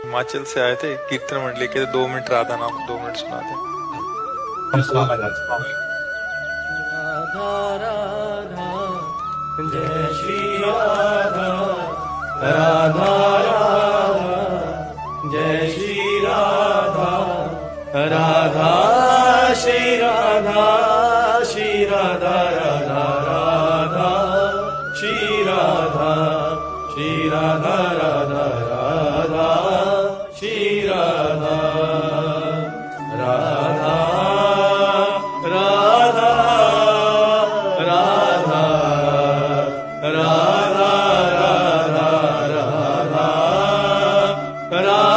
हिमाचल से आए थे, कीर्तन मंडली के 2 मिनट राधा नाम 2 मिनट सुनाते। हम सुनाना चाहते हैं। राधा राधा जय श्री राधा, राधा राधा जय श्री राधा, राधा श्री राधा, श्री राधा राधा राधा श्री राधा, श्री राधा राधा राधा श्री राधा, राधा राधा राधा राधा राधा राधा राधा